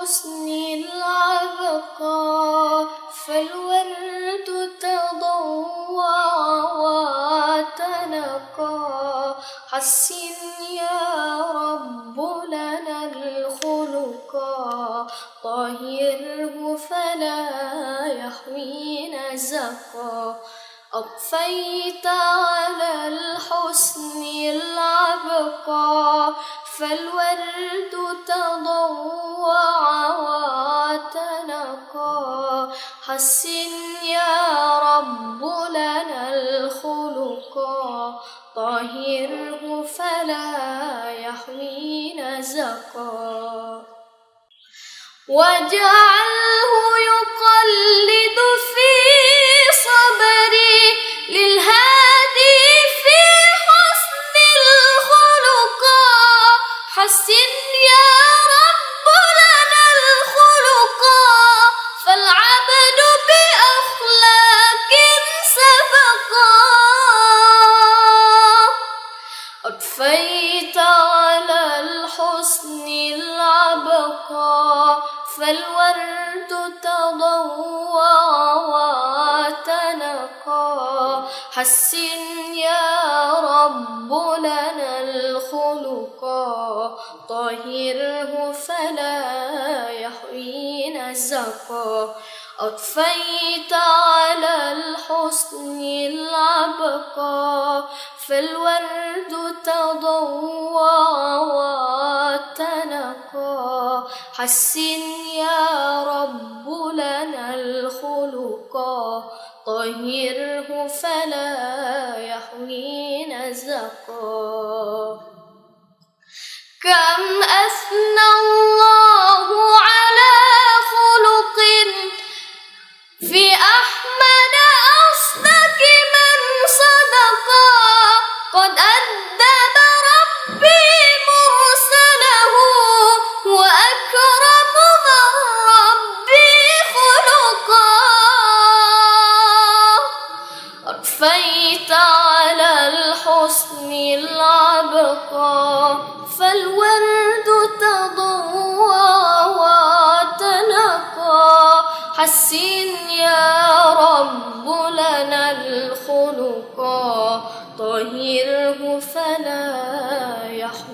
الحسن العبقى، فالورد تضوع وتنقى. حسن يا رب لنا الخلقا، طهره فلا يحوي نزقا. أضفيت على الحسن العبقى، فالورد تضوع وتنقى. حسن يا رب لنا الخلقا، طهره فلا يحوي نزقا. واجعله يقلد في صبري للهادي في حسن الخلقا. حسن يا رب لنا الخلقا، فالعبد بأخلاق سبقا. أضفيت على الحسن العبقى، فالورد تضوع وتنقى. حسن يا رب لنا الخلقا، طهره فلا يحوي نزقا. أضفيت على الحسن العبقى، فالورد تضوع وتنقى. حسن يا رب لنا الخلقا، طهره فلا يحوي نزقا. كم أثنى الله على خلق في أحمد أصدق من صدقا. قد أدب ربي مرسله، وأكرم من ربي خلقا. أضفيت على الحسن العبقى، فالورد تضوع وتنقى. حسن يا رب لنا الخلقا، طهره فلا يحوي